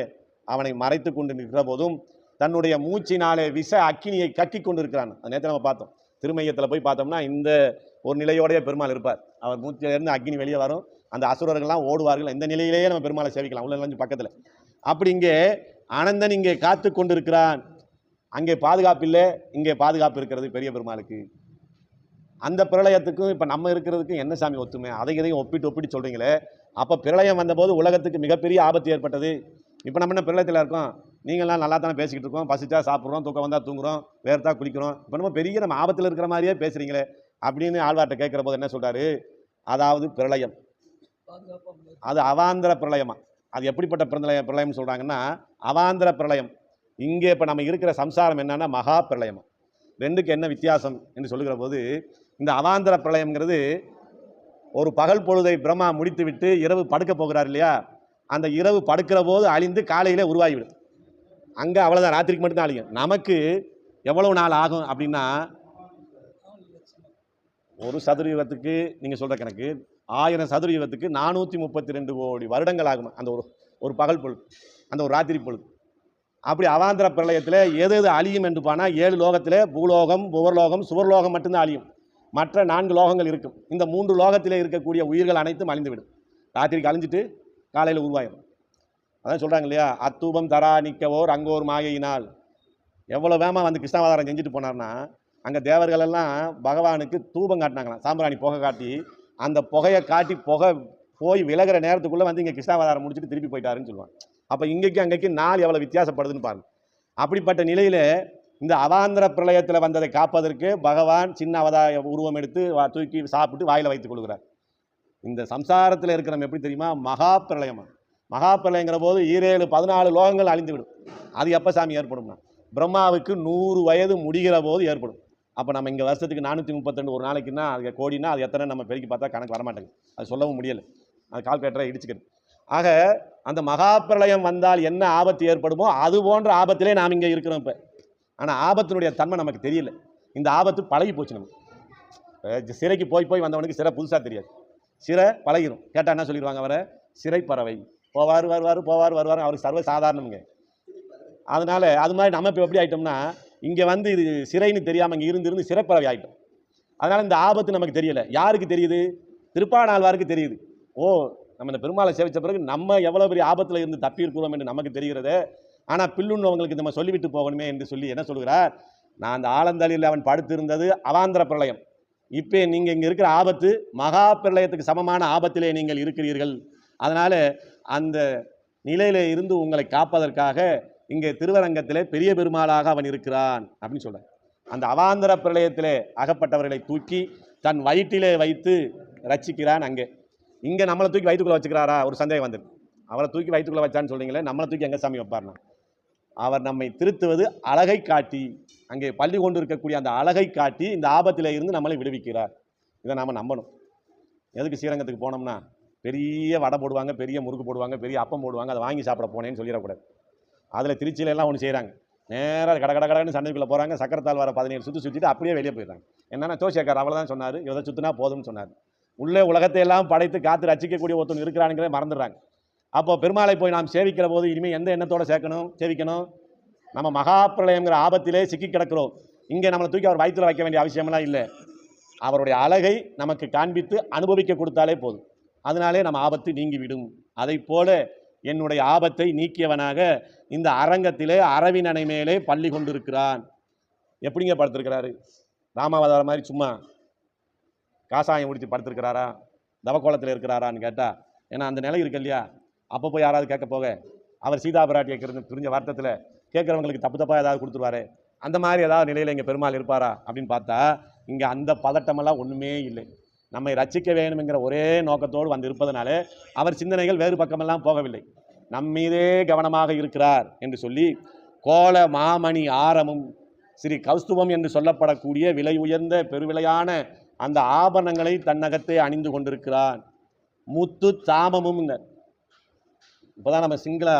அவனை மறைத்து கொண்டு நிற்கிற போதும் தன்னுடைய மூச்சினாலே விஷ அக்கினியை கக்கி கொண்டு இருக்கிறான். அந்த நேரத்தில் நம்ம பார்த்தோம், திருமையத்தில் போய் பார்த்தோம்னா இந்த ஒரு நிலையோடைய பெருமாள் இருப்பார். அவர் மூச்சிலிருந்து அக்கினி வெளியே வரும், அந்த அசுரர்கள்லாம் ஓடுவார்கள். இந்த நிலையிலேயே நம்ம பெருமாளை சேவிக்கலாம், உள்ள நுழைஞ்சு பக்கத்தில். அப்படி இங்கே ஆனந்தன் இங்கே காத்து கொண்டிருக்கிறான். அங்கே பாதுகாப்பு இல்லை, இங்கே பாதுகாப்பு இருக்கிறது பெரிய பெருமாளுக்கு. அந்த பிரளயத்துக்கும் இப்போ நம்ம இருக்கிறதுக்கும் என்ன சாமி ஒத்துமை? அதை இதையும் ஒப்பிட்டு சொல்கிறீங்களே. அப்போ பிரளயம் வந்தபோது உலகத்துக்கு மிகப்பெரிய ஆபத்து ஏற்பட்டது. இப்போ நம்ம என்ன பிரளயத்தில் இருக்கோம்? நீங்கள்லாம் நல்லா தானே பேசிக்கிட்டு இருக்கோம், பசிச்சா சாப்பிட்றோம், தூக்கம் வந்தால் தூங்குறோம், வேர்த்தா குளிக்கிறோம். இப்போ நம்ம பெரிய நம்ம ஆபத்தில் இருக்கிற மாதிரியே பேசுகிறீங்களே அப்படின்னு ஆழ்வார்ட்ட கேட்குற போது என்ன சொல்கிறாரு? அதாவது பிரளயம் அது அவாந்திர பிரளயமா? அது எப்படிப்பட்ட பிரளயம் சொல்கிறாங்கன்னா அவாந்திர பிரளயம். இங்கே இப்போ நம்ம இருக்கிற சம்சாரம் என்னன்னா மகா பிரளயமா. ரெண்டுக்கு என்ன வித்தியாசம் என்று சொல்லுகிற போது, இந்த அவாந்திர பிரளயம்ங்கிறது ஒரு பகல் பொழுதை பிரம்மா முடித்து விட்டு இரவு படுக்க போகிறார் இல்லையா, அந்த இரவு படுக்கிற போது அழிந்து காலையிலே உருவாகிவிடும். அங்கே அவ்வளோதான், ராத்திரிக்கு மட்டும்தான் அழியும். நமக்கு எவ்வளவு நாள் ஆகும் அப்படின்னா, ஒரு சதுரயுகத்துக்கு நீங்கள் சொல்கிற கணக்கு 1000 சதுரயுகத்துக்கு 432 கோடி வருடங்கள் ஆகும். அந்த ஒரு பகல் பொழுது, அந்த ஒரு ராத்திரி பொழுது. அப்படி அவாந்திர பிரளயத்தில் எது எது அழியும் என்று போனால் 7 லோகத்தில் பூலோகம், புவர்லோகம், சுவர்லோகம் மட்டும்தான் அழியும். மற்ற 4 லோகங்கள் இருக்கும். இந்த 3 லோகத்திலே இருக்கக்கூடிய உயிர்கள் அனைத்தும் அழிந்துவிடும். ராத்திரிக்கு அழிஞ்சிட்டு காலையில் உருவாயிடும். அதான் சொல்கிறாங்க இல்லையா, அத்தூபம் தரா நிற்கவோர் அங்கோர் மாயையினால். எவ்வளோ வேகமாக வந்து கிருஷ்ணாவதாரம் செஞ்சுட்டு போனார்னா, அங்கே தேவர்கள் எல்லாம் பகவானுக்கு தூபம் காட்டினாங்களாம், சாம்பிராணி புகை காட்டி. அந்த புகையை காட்டி புகை போய் விலகிற நேரத்துக்குள்ளே வந்து இங்கே கிருஷ்ணாவதாரம் முடிச்சுட்டு திருப்பி போயிட்டாருன்னு சொல்லுவாங்க. அப்போ இங்கேக்கு அங்கேக்கு நாள் எவ்வளோ வித்தியாசப்படுதுன்னு பாருங்க. அப்படிப்பட்ட நிலையில் இந்த அவாந்திர பிரளயத்தில் வந்ததை காப்பதற்கு பகவான் சின்ன அவதார உருவம் எடுத்து தூக்கி சாப்பிட்டு வாயில் வைத்துக் கொள்கிறார். இந்த சம்சாரத்தில் இருக்கிற நம்ம எப்படி தெரியுமா, மகா பிரளயமா. மகா பிரளயங்கிற போது 14 லோகங்கள் அழிந்துவிடும். அது எப்போ சாமி ஏற்படும்னா, பிரம்மாவுக்கு 100 வயது முடிகிற போது ஏற்படும். அப்போ நம்ம இங்கே வருஷத்துக்கு 432 ஒரு நாளைக்குன்னா அது கோடினா அது எத்தனை நம்ம பெருக்கி பார்த்தா கணக்கு வரமாட்டேங்குது. அது சொல்லவும் முடியலை, அது கால்குலேட்டரை இடிச்சுக்கிறது. ஆக அந்த மகா பிரளயம் வந்தால் என்ன ஆபத்து ஏற்படுமோ அது போன்ற ஆபத்திலே நாம் இங்கே இருக்கிறோம் இப்போ. ஆனால் ஆபத்தினுடைய தன்மை நமக்கு தெரியல. இந்த ஆபத்து பழகி போச்சு. நமக்கு சிறைக்கு போய் வந்தவனுக்கு சிறை புதுசாக தெரியாது. சிறை பழகிடும். கேட்டால் என்ன சொல்லிடுவாங்க, அவரை சிறை பறவை, போவார் வருவார், அவருக்கு சர்வ சாதாரணமுங்க. அதனால அது மாதிரி நம்ம இப்போ எப்படி ஆகிட்டோம்னா, இங்கே வந்து இது சிறைன்னு தெரியாமல் இங்கே இருந்து சிறைப்பறவை ஆகிட்டோம். அதனால் இந்த ஆபத்து நமக்கு தெரியலை. யாருக்கு தெரியுது? திருப்பாணாழ்வாருக்கு தெரியுது. ஓ, நம்ம இந்த பெருமாளை சேவித்த பிறகு நம்ம எவ்வளோ பெரிய ஆபத்தில் இருந்து தப்பி இருக்கிறோம் என்று நமக்கு தெரிகிறது. ஆனால் பில்லுன்னவங்களுக்கு நம்ம சொல்லிவிட்டு போகணுமே என்று சொல்லி என்ன சொல்கிறார், நான் அந்த ஆலந்தளியில் அவன் படுத்திருந்தது அவாந்திர பிரளயம். இப்போ நீங்கள் இங்கே இருக்கிற ஆபத்து மகா பிரளயத்துக்கு சமமான ஆபத்திலே நீங்கள் இருக்கிறீர்கள். அதனால் அந்த நிலையிலே இருந்து உங்களை காப்பதற்காக இங்கே திருவரங்கத்திலே பெரிய பெருமாளாக அவன் இருக்கிறான் அப்படின்னு சொல்கிறார். அந்த அவாந்திர பிரளயத்திலே அகப்பட்டவர்களை தூக்கி தன் வயிற்றிலே வைத்து ரட்சிக்கிறான். இங்கே நம்மளை தூக்கி வயிற்றுக்குள்ளே வச்சுக்கிறாரா? ஒரு சந்தேகம் வந்துருக்கு. அவரை தூக்கி வயிற்றுக்குள்ளே வச்சான்னு சொல்கிறீங்களே, நம்மளை தூக்கி எங்கே சாமி வைப்பார்னா, அவர் நம்மை திருத்துவது அழகை காட்டி, அங்கே பள்ளி கொண்டு இருக்கக்கூடிய அந்த அழகை காட்டி இந்த ஆபத்தில் இருந்து நம்மளை விடுவிக்கிறார். இதை நாம் நம்பணும். எதுக்கு ஸ்ரீரங்கத்துக்கு போனோம்னா பெரிய வடை போடுவாங்க, பெரிய முறுக்கு போடுவாங்க, பெரிய அப்பம் போடுவாங்க, அதை வாங்கி சாப்பிட போனேன்னு சொல்லிடக்கூடாது. அதில் திருச்சியிலெல்லாம் ஒன்று செய்கிறாங்க, நேராக கடன்னு சண்டைக்குள்ளே போகிறாங்க, சக்கரத்தால் வர 17 சுற்றிட்டு அப்படியே வெளியே போயிடுறாங்க. என்னன்னா ஜோசியக்கார் அவ்வளோதான் சொன்னார், இதை சுற்றினா போதும்னு சொன்னார். உள்ளே உலகத்தை எல்லாம் படைத்து காத்து ரசிக்கக்கூடிய ஒருத்தன் இருக்கிறானுங்கிறத மறந்துடுறாங்க. அப்போ பெருமாளை போய் நாம் சேவிக்கிற போது இனிமேல் எந்த எண்ணத்தோடு சேவிக்கணும்? நம்ம மகா பிரளயங்கிற ஆபத்திலே சிக்கி கிடக்கிறோம். இங்கே நம்மளை தூக்கி அவர் வயிற்றில் வைக்க வேண்டிய அவசியமெல்லாம் இல்லை. அவருடைய அழகை நமக்கு காண்பித்து அனுபவிக்க கொடுத்தாலே போதும். அதனாலே நம்ம ஆபத்து நீங்கிவிடும். அதை போல என்னுடைய ஆபத்தை நீக்கியவனாக இந்த அரங்கத்திலே அரவினனை மேலே பள்ளி கொண்டிருக்கிறான். எப்படிங்க படுத்திருக்கிறாரு? ராமாவதாரம் மாதிரி சும்மா காசாயம் முடித்து படுத்திருக்கிறாரா? தவக்கோலத்தில் இருக்கிறாரான்னு கேட்டால், ஏன்னா அந்த நிலை இருக்கு இல்லையா, அப்போ போய் யாராவது கேட்க போக அவர் சீதா பிராட்டியை புரிஞ்ச வருத்தத்தில் கேட்குறவங்களுக்கு தப்பாக ஏதாவது கொடுத்துருவாரு. அந்த மாதிரி ஏதாவது நிலையில் இங்கே பெருமாள் இருப்பாரா அப்படின்னு பார்த்தா இங்கே அந்த பதட்டமெல்லாம் ஒன்றுமே இல்லை. நம்மை ரட்சிக்க வேணுங்கிற ஒரே நோக்கத்தோடு வந்து இருப்பதனாலே அவர் சிந்தனைகள் வேறு பக்கமெல்லாம் போகவில்லை. நம்மீதே கவனமாக இருக்கிறார் என்று சொல்லி கோல மாமணி ஆரமும் ஸ்ரீ கௌஸ்துபம் என்று சொல்லப்படக்கூடிய விலை உயர்ந்த பெருவிலையான அந்த ஆபரணங்களை தன்னகத்தை அணிந்து கொண்டிருக்கிறான். முத்து தாமமும். இப்போதான் நம்ம சிங்கள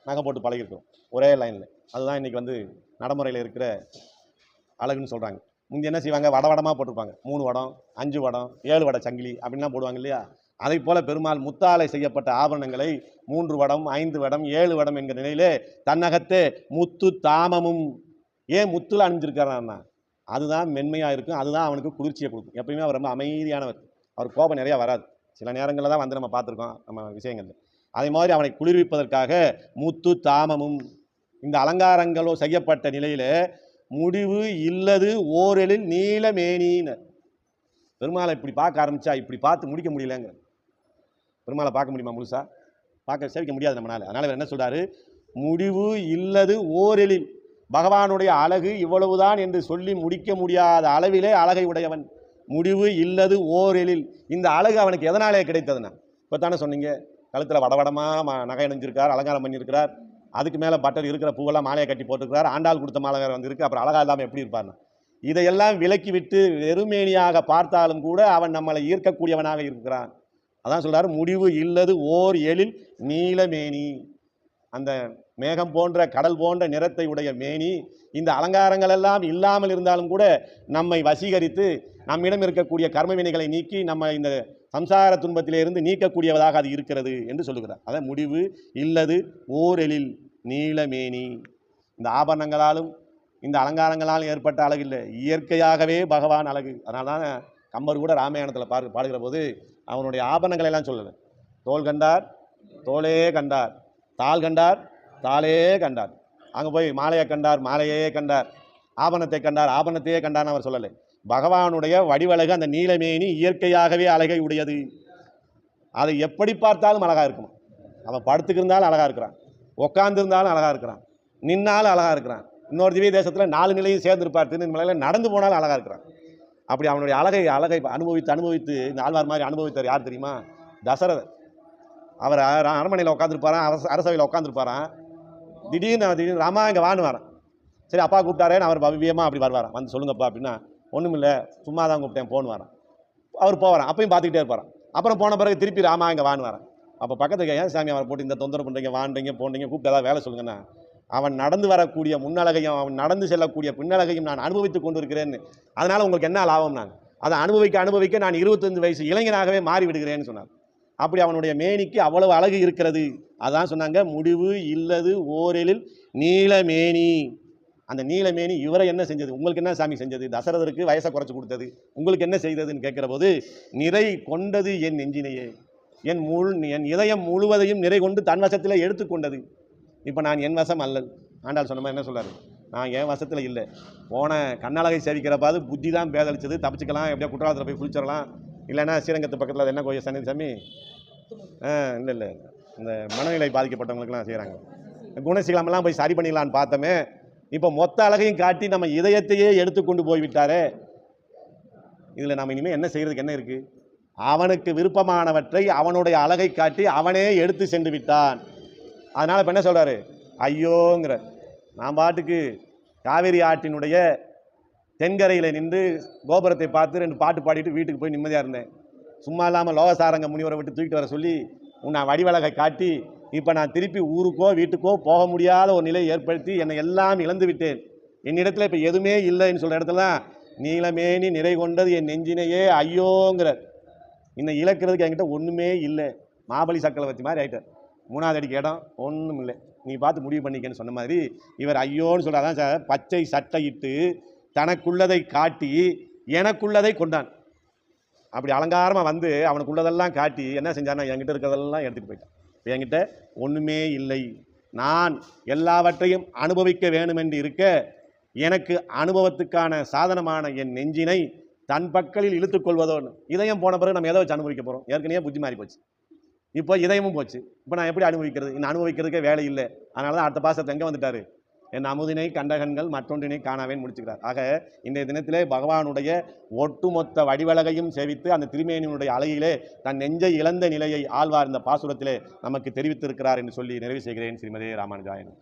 நகை போட்டு பழகிருக்கோம் ஒரே லைனில். அதுதான் இன்றைக்கி நடைமுறையில் இருக்கிற அழகுன்னு சொல்கிறாங்க. முந்தி என்ன செய்வாங்க, வடமாக போட்டிருப்பாங்க. 3 வடம் 5 வடம் 7 வட சங்கிலி அப்படின்லாம் போடுவாங்க இல்லையா? அதை போல பெருமாள் முத்தாலை செய்யப்பட்ட ஆபரணங்களை 3 வடம் 5 வடம் 7 வடம் என்கிற நிலையிலே தன்னகத்தே முத்து தாமமும். ஏன் முத்துல அணிஞ்சிருக்காருன்னா அதுதான் மென்மையாக இருக்கும், அதுதான் அவனுக்கு குளிர்ச்சியை கொடுக்கும். எப்பயுமே அவர் ரொம்ப அமைதியானவர், அவர் கோபம் நிறையா வராது. சில நேரங்களில் தான் நம்ம பார்த்துருக்கோம் நம்ம விஷயங்கள். அதே மாதிரி அவனை குளிர்விப்பதற்காக முத்து தாமமும் இந்த அலங்காரங்களோ செய்யப்பட்ட நிலையில் முடிவு இல்லது ஓரெழில் நீலமேனின்னு. பெருமாளை இப்படி பார்க்க ஆரம்பித்தா இப்படி பார்த்து முடிக்க முடியலங்க. பெருமாளை பார்க்க முடியுமா? முழுசா பார்க்க சேவிக்க முடியாது நம்மளால். அதனால் அவர் என்ன சொல்கிறாரு, முடிவு இல்லது ஓரெழில். பகவானுடைய அழகு இவ்வளவுதான் என்று சொல்லி முடிக்க முடியாத அளவிலே அழகை உடையவன். முடிவு இல்லது ஓரெழில். இந்த அழகு அவனுக்கு எதனாலே கிடைத்ததுன்னா, இப்போ தானே சொன்னீங்க, கழுத்தில் வடவடமாக நகை அணிஞ்சிருக்கார், அலங்காரம் பண்ணியிருக்கிறார், அதுக்கு மேலே பட்டர் இருக்கிற பூவெல்லாம் மாலையை கட்டி போட்டிருக்கிறார், ஆண்டாள் கொடுத்த மாலை இருக்குது, அப்புறம் அழகா இல்லாமல் எப்படி இருப்பார்னா, இதையெல்லாம் விலக்கி விட்டு வெறுமேனியாக பார்த்தாலும் கூட அவன் நம்மளை ஈர்க்கக்கூடியவனாக இருக்கிறான். அதான் சொல்கிறார், முடிவு இல்லது ஓர் எழில் நீலமேனி. அந்த மேகம் போன்ற கடல் போன்ற நிறத்தை உடைய மேனி இந்த அலங்காரங்கள் எல்லாம் இல்லாமல் இருந்தாலும் கூட நம்மை வசீகரித்து நம்மிடம் இருக்கக்கூடிய கர்ம வினைகளை நீக்கி நம்ம இந்த சம்சார துன்பத்திலிருந்து நீக்கக்கூடியவதாக அது இருக்கிறது என்று சொல்லுகிறார். அதான் முடிவு இல்லது ஓரெழில் நீலமேனி. இந்த ஆபரணங்களாலும் இந்த அலங்காரங்களாலும் ஏற்பட்ட அழகு இல்லை, இயற்கையாகவே பகவான் அழகு. அதனால தான் கம்பர் கூட ராமாயணத்தில் பாடுகிற போது அவனுடைய ஆபரணங்களை எல்லாம் சொல்லலை. தோல் கண்டார் தோலே கண்டார், தாள் கண்டார் தாளே கண்டார். அங்கே போய் மாலையை கண்டார் மாலையே கண்டார், ஆபரணத்தை கண்டார் ஆபரணத்தையே கண்டார்னு அவர் சொல்லலை. பகவானுடைய வடிவழகு அந்த நீலமேனி இயற்கையாகவே அழகை உடையது. அதை எப்படி பார்த்தாலும் அழகாக இருக்கணும். அவன் படுத்துக்கிருந்தாலும் அழகாக இருக்கிறான், உட்காந்துருந்தாலும் அழகாக இருக்கிறான், நின்னாலும் அழகாக இருக்கிறான். இன்னொரு திவ்ய தேசத்தில் 4 நிலையும் சேர்ந்துருப்பார், திருநெல்வேலியில் நடந்து போனாலும் அழகாக இருக்கிறான். அப்படி அவனுடைய அழகை அனுபவித்து இந்த ஆழ்வார் மாதிரி அனுபவித்தார் யார் தெரியுமா? தசரதர். அவர் அரண்மனையில் உட்காந்துருப்பாரான், அரசவையில் உட்காந்துருப்பாரான். திடீர்னு ராமா இங்கே வான்னு வரான். சரி அப்பா கூப்பிட்டாரேன்னு அவர் பவ்யமாக அப்படி வருவாரான். வந்து சொல்லுங்கப்பா அப்படின்னா, ஒன்றும் இல்லை சும்மா தான் கூப்பிட்டேன் போன்னு வரான். அவர் போவாரான், அப்பையும் பார்த்துக்கிட்டே இருப்பாரான். அப்புறம் போன பிறகு திருப்பி ராமா இங்கே வான்னு வரான். அப்போ பக்கத்துக்கு ஏன் சாமி அவரை போட்டு இந்த தொந்தரவு பண்ணுறீங்க, வாண்டுறீங்க போன்றீங்க, கூப்பிட்டு ஏதாவது வேலை சொல்லுங்கன்னா, அவன் நடந்து வரக்கூடிய முன்னழகையும் அவன் நடந்து செல்லக்கூடிய பின்னழகையும் நான் அனுபவித்துக் கொண்டு இருக்கிறேன்னு. அதனால் உங்களுக்கு என்ன லாபம்? நான் அதை அனுபவிக்க நான் 25 வயசு இளைஞனாகவே மாறி விடுகிறேன்னு சொன்னார். அப்படி அவனுடைய மேனிக்கு அவ்வளவு அழகு இருக்கிறது. அதான் சொன்னாங்க, முடிவு இல்லது ஓரெழில் நீலமேனி. அந்த நீலமேனி இவரை என்ன செஞ்சது? உங்களுக்கு என்ன சாமி செஞ்சது? தசரதருக்கு வயசை குறைச்சி கொடுத்தது, உங்களுக்கு என்ன செய்ததுன்னு கேட்குற போது, நிறை கொண்டது என் நெஞ்சினையே, என் இதயம் முழுவதையும் நிறை கொண்டு தன் வசத்தில் எடுத்துக்கொண்டது. இப்போ நான் என் வசம் அல்லல். ஆண்டாள் சொன்ன மாதிரி என்ன சொல்கிறாரு, நான் என் வசத்தில் இல்லை. போன கண்ணழகை சேவிக்கிறப்பாது புத்தி தான் பேதளிச்சது, தப்பிச்சுக்கலாம், எப்படியா குற்றாலத்தில் போய் குளிச்சிடலாம், இல்லைன்னா ஸ்ரீரங்கத்து பக்கத்தில் அது என்ன கோயில் சன்னதி சாமி, இல்லை இந்த மனநிலை பாதிக்கப்பட்டவங்களுக்குலாம் செய்கிறாங்க, குணசீலமெல்லாம் போய் சரி பண்ணிடலான்னு பார்த்தோமே, இப்போ மொத்த அழகையும் காட்டி நம்ம இதயத்தையே எடுத்துக்கொண்டு போய்விட்டாரே. இதில் நம்ம இனிமேல் என்ன செய்கிறதுக்கு என்ன இருக்குது? அவனுக்கு விருப்பமானவற்றை அவனுடைய அழகை காட்டி அவனே எடுத்து சென்று விட்டான். அதனால் இப்போ என்ன சொல்கிறாரு, ஐயோங்கிற. நான் பாட்டுக்கு காவேரி ஆற்றினுடைய தென்கரையில் நின்று கோபுரத்தை பார்த்து 2 பாட்டு பாடிட்டு வீட்டுக்கு போய் நிம்மதியாக இருந்தேன். சும்மா இல்லாமல் லோகசாரங்க முனிவரை விட்டு தூக்கிட்டு வர சொல்லி நான் வடிவழகை காட்டி இப்போ நான் திருப்பி ஊருக்கோ வீட்டுக்கோ போக முடியாத ஒரு நிலையை ஏற்படுத்தி என்னை எல்லாம் இழந்து விட்டேன். என்னிடத்தில் இப்போ எதுவுமே இல்லைன்னு சொல்கிற இடத்துல தான் நீலமேனி நிறை கொண்டது என் நெஞ்சினையே ஐயோங்கிற. இன்னும் இழக்கிறதுக்கு என்கிட்ட ஒன்றுமே இல்லை. மாபலி சக்கரவர்த்தி மாதிரி ஆகிட்டார். 3வது அடிக்கு இடம் ஒன்றும் இல்லை, நீ பார்த்து முடிவு பண்ணிக்கன்னு சொன்ன மாதிரி இவர் ஐயோன்னு சொல்கிறாதான் சார். பச்சை சட்டையிட்டு தனக்குள்ளதை காட்டி எனக்குள்ளதை கொண்டான். அப்படி அலங்காரமாக வந்து அவனுக்குள்ளதெல்லாம் காட்டி என்ன செஞ்சான்னா, என்கிட்ட இருக்கிறதெல்லாம் எடுத்துகிட்டு போயிட்டான். என்கிட்ட ஒன்றுமே இல்லை, நான் எல்லாவற்றையும் அனுபவிக்க வேணுமென்று இருக்க எனக்கு அனுபவத்துக்கான சாதனமான என் நெஞ்சினை தன் பக்கலில் இழுத்துக்கொள்வதோன்னு. இதயம் போன பிறகு நம்ம எதை வச்சு அனுபவிக்க போகிறோம்? ஏற்கனவே புத்தி மாறி போச்சு, இப்போ இதயமும் போச்சு. இப்போ நான் எப்படி அனுபவிக்கிறது? இன்னும் அனுபவிக்கிறதுக்கே வேலை இல்லை. அதனால தான் அடுத்த பாசத்தை எங்கே வந்துட்டார், என் அமுதினை கண்டகன்கள் மற்றொன்றினை காணாவேன் முடிச்சுக்கிறார். ஆக இன்றைய தினத்திலே பகவானுடைய ஒட்டுமொத்த வடிவழகையும் சேவித்து அந்த திருமேனியினுடைய அழகிலே தன் நெஞ்சை இழந்த நிலையை ஆழ்வார் இந்த பாசுரத்திலே நமக்கு தெரிவித்திருக்கிறார் என்று சொல்லி நிறைவு செய்கிறேன். ஸ்ரீமதே ராமானுஜாயன்.